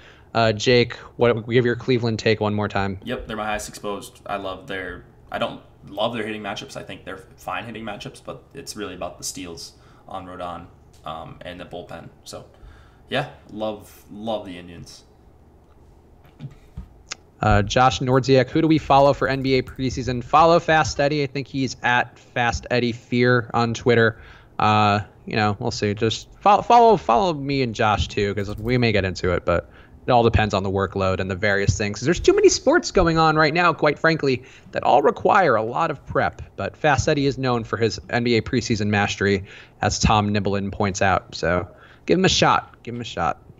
Jake, give your Cleveland take one more time. Yep, they're my highest exposed. I don't love their hitting matchups. I think they're fine hitting matchups, but it's really about the steals on Rodon and the bullpen. So, yeah, love the Indians. Josh Nordziak, who do we follow for NBA preseason? Follow Fast Eddie. I think he's at Fast Eddie Fear on Twitter. We'll see. Just follow me and Josh too, because we may get into it, but it all depends on the workload and the various things. There's too many sports going on right now, quite frankly, that all require a lot of prep. But Fast Eddie is known for his NBA preseason mastery, as Tom Niblin points out. So give him a shot.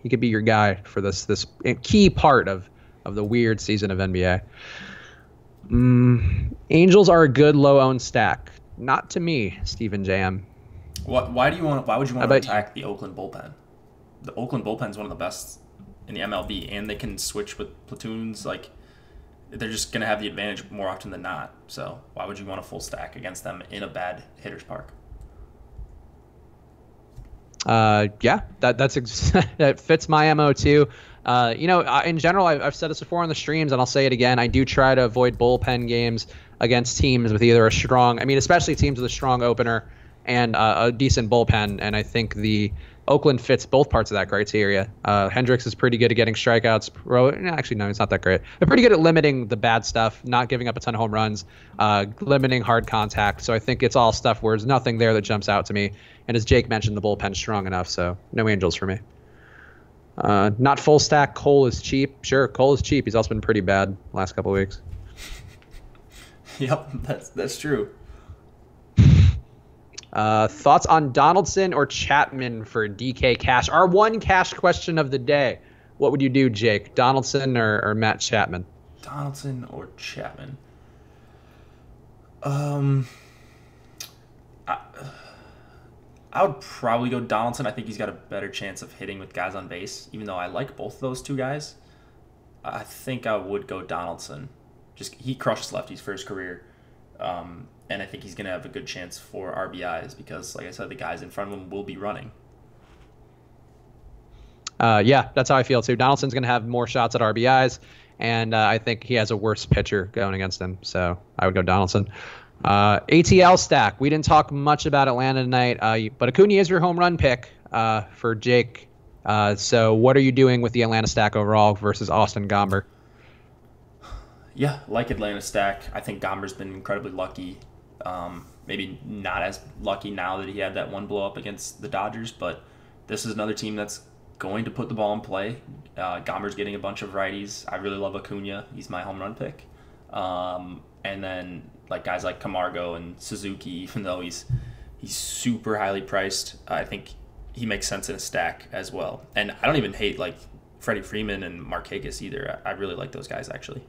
He could be your guy for this key part of the weird season of NBA. Angels are a good low-owned stack. Not to me, Stephen J.M. Why would you want to attack the Oakland bullpen? The Oakland bullpen is one of the best in the MLB, and they can switch with platoons. Like, they're just going to have the advantage more often than not. So why would you want a full stack against them in a bad hitter's park? Yeah, that fits my MO too. In general, I've said this before on the streams, and I'll say it again. I do try to avoid bullpen games against teams with either especially teams with a strong opener and a decent bullpen. And I think the Oakland fits both parts of that criteria. Hendricks is pretty good at getting strikeouts. Actually, no, he's not that great. They're pretty good at limiting the bad stuff, not giving up a ton of home runs, limiting hard contact. So I think it's all stuff where there's nothing there that jumps out to me. And as Jake mentioned, the bullpen's strong enough, so no Angels for me. Not full stack. Cole is cheap. Sure, Cole is cheap. He's also been pretty bad the last couple of weeks. Yep, that's true. Thoughts on Donaldson or Chapman for DK cash? Our one cash question of the day. What would you do, Jake? Donaldson or Matt Chapman? Donaldson or Chapman? I would probably go Donaldson. I think he's got a better chance of hitting with guys on base, even though I like both of those two guys. I think I would go Donaldson. He crushes lefties for his career. And I think he's going to have a good chance for RBIs because, like I said, the guys in front of him will be running. Yeah, that's how I feel too. Donaldson's going to have more shots at RBIs, and I think he has a worse pitcher going against him. So I would go Donaldson. ATL stack. We didn't talk much about Atlanta tonight, but Acuna is your home run pick for Jake. So what are you doing with the Atlanta stack overall versus Austin Gomber? Yeah, like Atlanta stack. I think Gomber's been incredibly lucky. Maybe not as lucky now that he had that one blow up against the Dodgers, but this is another team that's going to put the ball in play. Gomber's getting a bunch of righties. I really love Acuna. He's my home run pick. And then like guys like Camargo and Suzuki, even though he's super highly priced, I think he makes sense in a stack as well. And I don't even hate like Freddie Freeman and Markakis either. I really like those guys actually.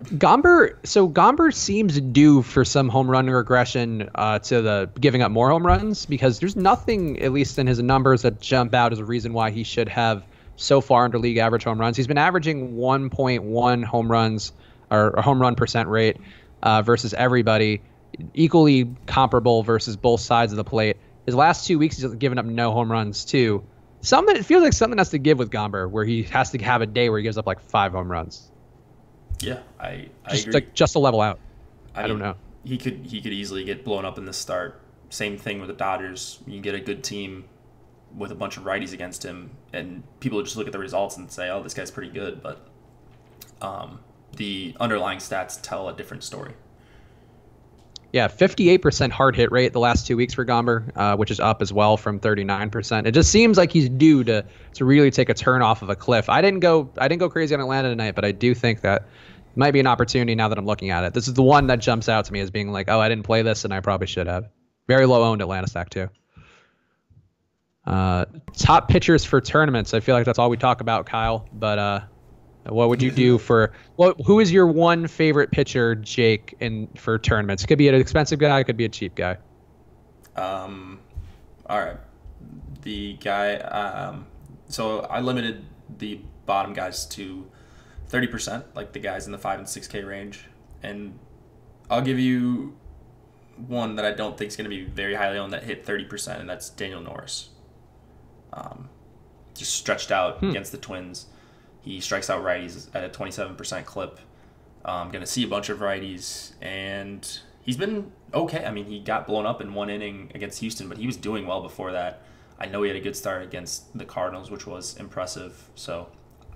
Gomber seems due for some home run regression to the giving up more home runs, because there's nothing, at least in his numbers, that jump out as a reason why he should have so far under league average home runs. He's been averaging 1.1 home runs or a home run percent rate versus everybody, equally comparable versus both sides of the plate. His last 2 weeks, he's given up no home runs too. It feels like something has to give with Gomber, where he has to have a day where he gives up like 5 home runs. Yeah, I agree. agree. Just to level out. I mean, don't know. He could easily get blown up in the start. Same thing with the Dodgers. You get a good team with a bunch of righties against him, and people just look at the results and say, "Oh, this guy's pretty good." But the underlying stats tell a different story. Yeah, 58% hard hit rate the last 2 weeks for Gomber, which is up as well from 39%. It just seems like he's due to really take a turn off of a cliff. I didn't go crazy on Atlanta tonight, but I do think that it might be an opportunity now that I'm looking at it. This is the one that jumps out to me as being like, oh, I didn't play this and I probably should have. Very low owned Atlanta stack too. Top pitchers for tournaments. I feel like that's all we talk about, Kyle. But what would you do for who is your one favorite pitcher, Jake, for tournaments? It could be an expensive guy, it could be a cheap guy. All right. The guy so I limited the bottom guys to 30%, like the guys in the 5 and 6K range. And I'll give you one that I don't think is going to be very highly owned that hit 30%, and that's Daniel Norris. Just stretched out against the Twins. He strikes out righties at a 27% clip. Going to see a bunch of righties, and he's been okay. I mean, he got blown up in one inning against Houston, but he was doing well before that. I know he had a good start against the Cardinals, which was impressive. So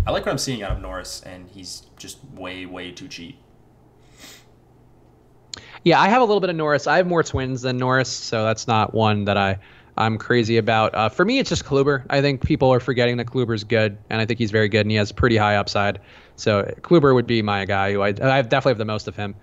I like what I'm seeing out of Norris, and he's just way, way too cheap. Yeah, I have a little bit of Norris. I have more Twins than Norris, so that's not one that I'm crazy about. For me, it's just Kluber. I think people are forgetting that Kluber's good, and I think he's very good, and he has pretty high upside. So Kluber would be my guy. Who I definitely have the most of him.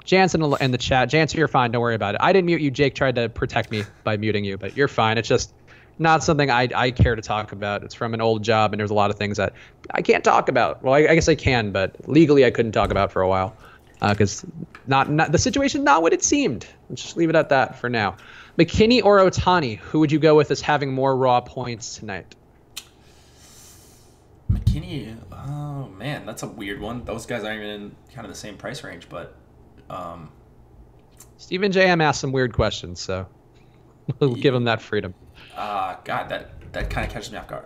Jansen in the chat. Jansen, you're fine. Don't worry about it. I didn't mute you. Jake tried to protect me by muting you, but you're fine. It's just not something I care to talk about. It's from an old job, and there's a lot of things that I can't talk about. Well, I guess I can, but legally I couldn't talk about for a while because not the situation's not what it seemed. Let's just leave it at that for now. McKinney or Ohtani, who would you go with as having more raw points tonight? McKinney, oh man, that's a weird one. Those guys aren't even in kind of the same price range, but Stephen J.M. asked some weird questions, so we'll give him that freedom. God, that kind of catches me off guard.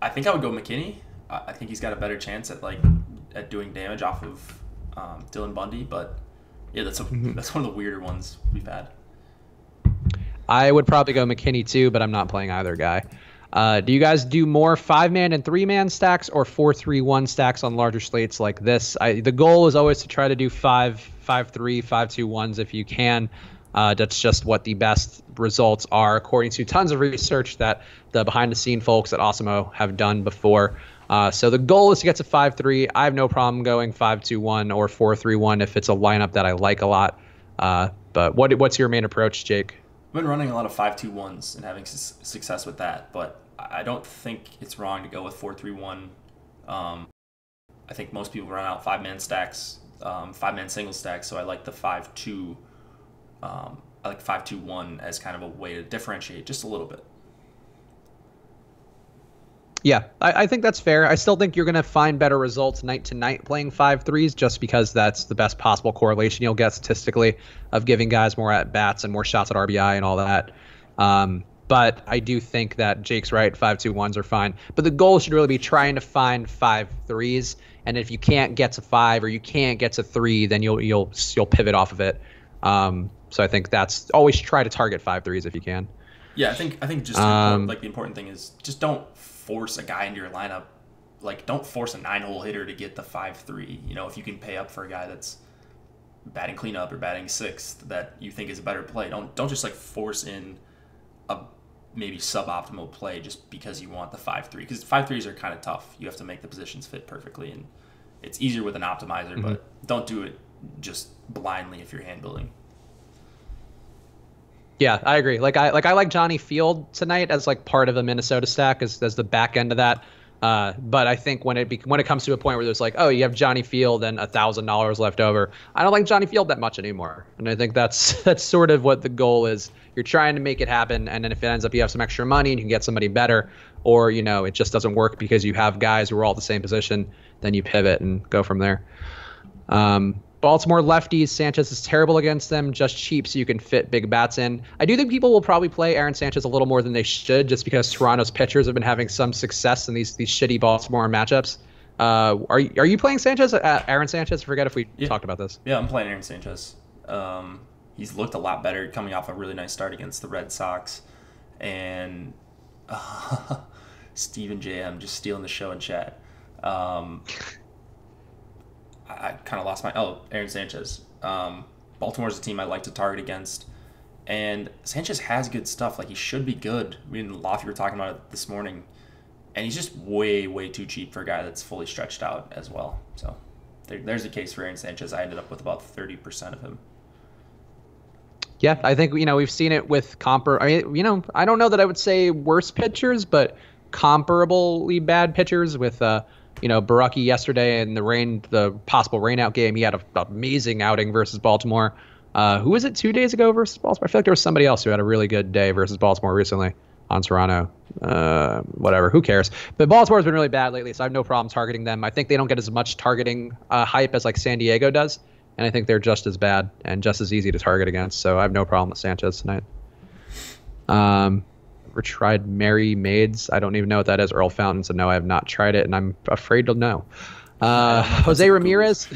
I think I would go McKinney. I think he's got a better chance at doing damage off of Dylan Bundy, but yeah, that's one of the weirder ones we've had. I would probably go McKinney too, but I'm not playing either guy. Do you guys do more 5-man and 3-man stacks or 4-3-1 stacks on larger slates like this? The goal is always to try to do 5-3, 5-2-1s if you can. That's just what the best results are, according to tons of research that the behind-the-scene folks at Osimo have done before. So the goal is to get to 5-3. I have no problem going 5-2-1 or 4-3-1 if it's a lineup that I like a lot. But what's your main approach, Jake? I've been running a lot of 5-2-1s and having success with that, but I don't think it's wrong to go with 4-3-1. I think most people run out 5-man stacks, 5-man single stacks, so I like the 5-2. I like 5-2-1 as kind of a way to differentiate just a little bit. Yeah, I think that's fair. I still think you're going to find better results night to night playing 5-3s just because that's the best possible correlation you'll get statistically of giving guys more at-bats and more shots at RBI and all that. But I do think that Jake's right. 5-2-1s are fine. But the goal should really be trying to find 5-3s. And if you can't get to 5 or you can't get to 3, then you'll pivot off of it. So I think that's always try to target 5-3s if you can. Yeah, I think just the important thing is just don't force a guy into your lineup. Like, don't force a 9-hole hitter to get the 5-3. You know, if you can pay up for a guy that's batting cleanup or batting sixth that you think is a better play, don't just like force in a maybe suboptimal play just because you want the 5-3, because 5-3s are kind of tough. You have to make the positions fit perfectly, and it's easier with an optimizer, but don't do it just blindly if you're hand building. Yeah, I agree. I like Johnny Field tonight as like part of a Minnesota stack as the back end of that. But I think when it comes to a point where there's like, oh, you have Johnny Field and $1,000 left over, I don't like Johnny Field that much anymore. And I think that's sort of what the goal is. You're trying to make it happen, and then if it ends up you have some extra money and you can get somebody better, or it just doesn't work because you have guys who are all the same position, then you pivot and go from there. Baltimore lefties, Sanchez is terrible against them, just cheap so you can fit big bats in. I do think people will probably play Aaron Sanchez a little more than they should, just because Toronto's pitchers have been having some success in these shitty Baltimore matchups. Are you playing Sanchez? Aaron Sanchez? I forget if we talked about this. Yeah, I'm playing Aaron Sanchez. He's looked a lot better coming off a really nice start against the Red Sox. And Steven JM just stealing the show in chat. I kind of lost Aaron Sanchez. Baltimore's a team I like to target against. And Sanchez has good stuff. Like, he should be good. Me and Lofty were talking about it this morning. And he's just way, way too cheap for a guy that's fully stretched out as well. So there's a case for Aaron Sanchez. I ended up with about 30% of him. Yeah, I think, we've seen it with I don't know that I would say worse pitchers, but comparably bad pitchers with, Baraki yesterday in the possible rainout game. He had an amazing outing versus Baltimore. Who was it 2 days ago versus Baltimore? I feel like there was somebody else who had a really good day versus Baltimore recently on Toronto. Whatever, who cares? But Baltimore's been really bad lately, so I have no problem targeting them. I think they don't get as much targeting hype as like San Diego does. And I think they're just as bad and just as easy to target against. So I have no problem with Sanchez tonight. Ever tried Merry Maids? I don't even know what that is. Earl Fountain said no, I have not tried it, and I'm afraid to know. Jose Ramirez.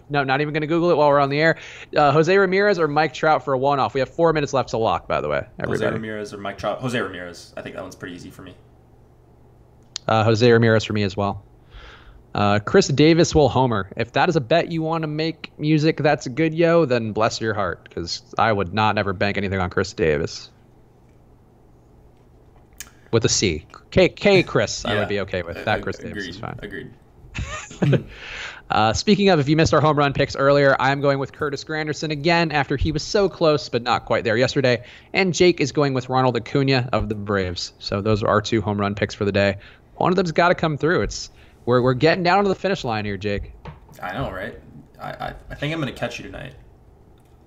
No, not even going to Google it while we're on the air. Jose Ramirez or Mike Trout for a one-off. We have 4 minutes left to lock, by the way. Everybody. Jose Ramirez or Mike Trout. Jose Ramirez. I think that one's pretty easy for me. Jose Ramirez for me as well. Chris Davis will homer. If that is a bet you want to make music that's good, then bless your heart, because I would not ever bank anything on Chris Davis. With a C. K Chris, yeah, I would be okay with. That Chris Davis is fine. Agreed. Speaking of, if you missed our home run picks earlier, I'm going with Curtis Granderson again after he was so close but not quite there yesterday. And Jake is going with Ronald Acuna of the Braves. So those are our 2 home run picks for the day. One of them's got to come through. We're getting down to the finish line here, Jake. I know, right? I think I'm going to catch you tonight.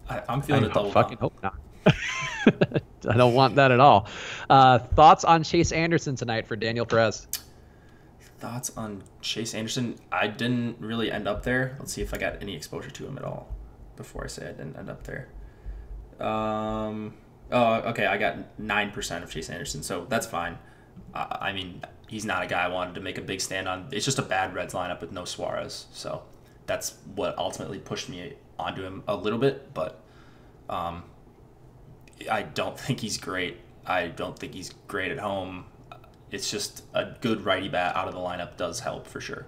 I'm feeling a double. I fucking hope not. I don't want that at all. Thoughts on Chase Anderson tonight for Daniel Perez? Thoughts on Chase Anderson? I didn't really end up there. Let's see if I got any exposure to him at all before I say I didn't end up there. Okay, I got 9% of Chase Anderson, so that's fine. I mean, he's not a guy I wanted to make a big stand on. It's just a bad Reds lineup with no Suarez, so that's what ultimately pushed me onto him a little bit, but I don't think he's great. I don't think he's great at home. It's just a good righty bat out of the lineup does help for sure.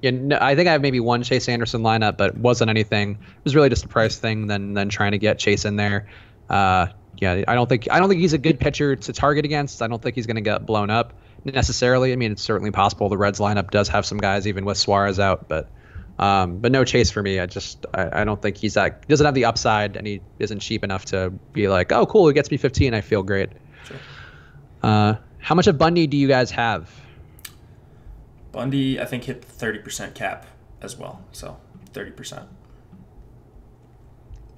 Yeah, no, I think I have maybe one Chase Anderson lineup, but it wasn't anything. It was really just a price thing than trying to get Chase in there. Yeah, I don't think he's a good pitcher to target against. I don't think he's going to get blown up necessarily. I mean, it's certainly possible the Reds lineup does have some guys even with Suarez out, but no Chase for me. I don't think he doesn't have the upside, and he isn't cheap enough to be like, oh, cool, he gets me 15, I feel great. Sure. How much of Bundy do you guys have? Bundy, I think, hit the 30% cap as well, so 30%.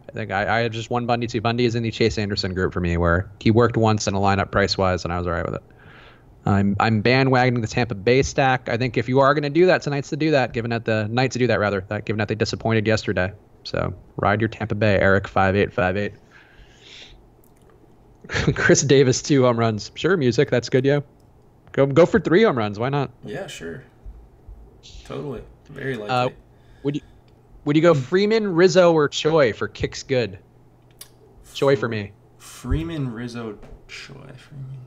I think I have just one Bundy, 2. Bundy is in the Chase Anderson group for me, where he worked once in a lineup price-wise, and I was all right with it. I'm bandwagoning the Tampa Bay stack. I think if you are going to do that, tonight's to do that, given that the Knights to do that, rather, given that they disappointed yesterday. So ride your Tampa Bay, Eric 5858. Chris Davis, 2 home runs. Sure, music. That's good, yo. Go for 3 home runs. Why not? Yeah, sure. Totally. Very Uh, likely. would you would you go Freeman, Rizzo, or Choi for kicks good? Choi for me. Freeman, Rizzo, Choi. Freeman.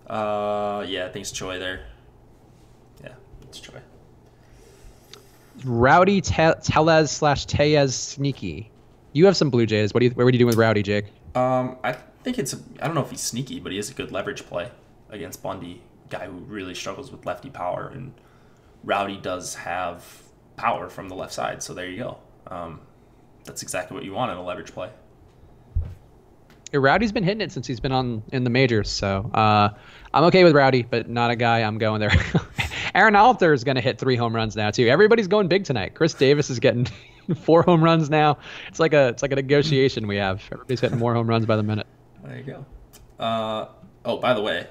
Yeah, I think it's Choi there. Yeah, it's Choi. Rowdy Tellez / Tellez Sneaky. You have some Blue Jays. What are you doing with Rowdy, Jake? I think I don't know if he's sneaky, but he is a good leverage play against Bundy, guy who really struggles with lefty power, and Rowdy does have power from the left side, so there you go. That's exactly what you want in a leverage play. Yeah, Rowdy's been hitting it since he's been in the majors, so I'm okay with Rowdy, but not a guy I'm going there. Aaron Alter is going to hit 3 home runs now too. Everybody's going big tonight. Chris Davis is getting 4 home runs now. It's like a negotiation we have. Everybody's hitting more home runs by the minute. There you go. Oh, by the way,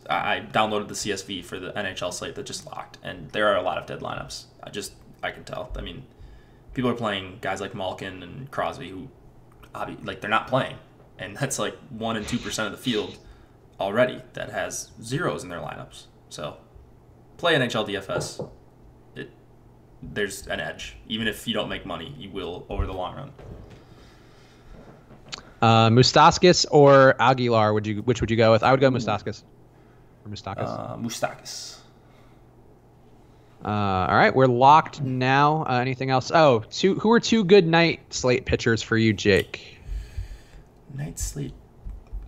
I downloaded the CSV for the NHL slate that just locked, and there are a lot of dead lineups. I can tell. I mean, people are playing guys like Malkin and Crosby who, they're not playing, and that's like 1% and 2% of the field already that has zeros in their lineups. So, play NHL DFS. There's an edge. Even if you don't make money, you will over the long run. Moustakas or Aguilar? Which would you go with? I would go Moustakas. Or Moustakas. Moustakas. All right, we're locked now. Anything else? Oh, who are 2 good night slate pitchers for you, Jake? Night slate.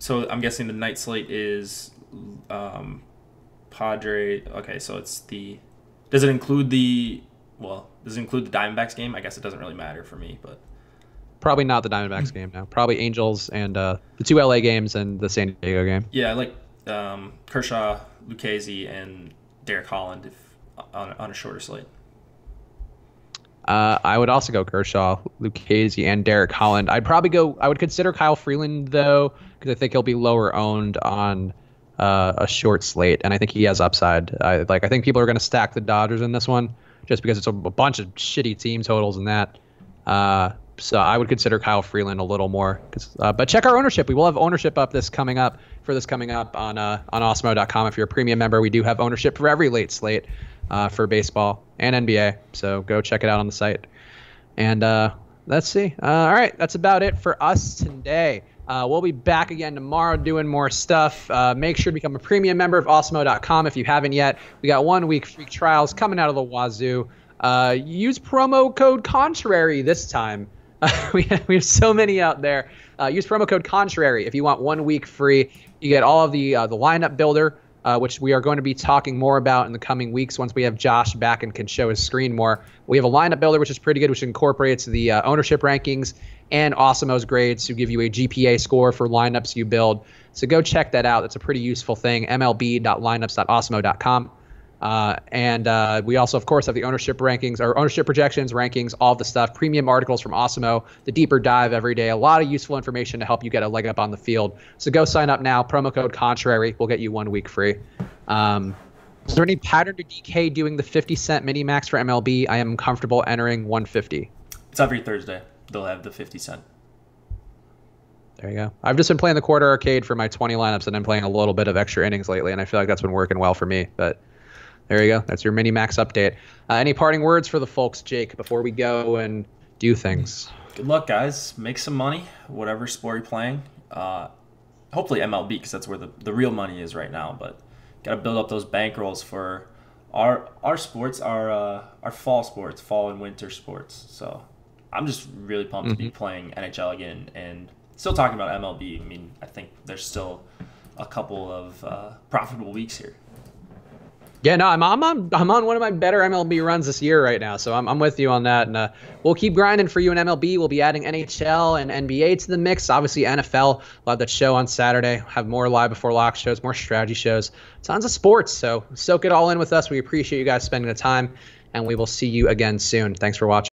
So I'm guessing the night slate is Padre. Okay, so it's the. Does it include the Diamondbacks game? I guess it doesn't really matter for me, but. Probably not the Diamondbacks game now. Probably Angels and the 2 LA games and the San Diego game. Yeah, I like Kershaw, Lucchesi, and Derek Holland on a shorter slate. I would also go Kershaw, Lucchesi, and Derek Holland. I would consider Kyle Freeland though, because I think he'll be lower owned on a short slate, and I think he has upside. I think people are going to stack the Dodgers in this one just because it's a bunch of shitty team totals in that. So I would consider Kyle Freeland a little more. But check our ownership. We will have ownership up coming up on Awesemo.com. If you're a premium member, we do have ownership for every late slate for baseball and NBA. So go check it out on the site. And let's see. All right, that's about it for us today. We'll be back again tomorrow doing more stuff. Make sure to become a premium member of Awesemo.com if you haven't yet. We got 1 week free trials coming out of the wazoo. Use promo code Contrary this time. We have so many out there. Use promo code Contrary if you want 1 week free. You get all of the lineup builder, which we are going to be talking more about in the coming weeks once we have Josh back and can show his screen more. We have a lineup builder, which is pretty good, which incorporates the ownership rankings and Awesemo's grades to give you a GPA score for lineups you build. So go check that out. That's a pretty useful thing. mlb.lineups.awesemo.com. And we also, of course, have the ownership rankings, or ownership projections, rankings, all the stuff, premium articles from Awesemo, the deeper dive every day, a lot of useful information to help you get a leg up on the field. So go sign up now. Promo code Contrary will get you 1 week free. Is there any pattern to DK doing the 50-cent mini max for MLB? I am comfortable entering 150. It's every Thursday. They'll have the 50-cent. There you go. I've just been playing the quarter arcade for my 20 lineups, and I'm playing a little bit of extra innings lately, and I feel like that's been working well for me. But there you go. That's your mini max update. Any parting words for the folks, Jake, before we go and do things? Good luck, guys. Make some money, whatever sport you're playing. Hopefully MLB, because that's where the real money is right now. But got to build up those bankrolls for our sports, our fall sports, fall and winter sports. So I'm just really pumped to be playing NHL again and still talking about MLB. I mean, I think there's still a couple of profitable weeks here. Yeah, no, I'm on one of my better MLB runs this year right now, so I'm with you on that, and we'll keep grinding for you in MLB. We'll be adding NHL and NBA to the mix. Obviously, NFL, we'll have that show on Saturday. Have more live before lock shows, more strategy shows, tons of sports. So soak it all in with us. We appreciate you guys spending the time, and we will see you again soon. Thanks for watching.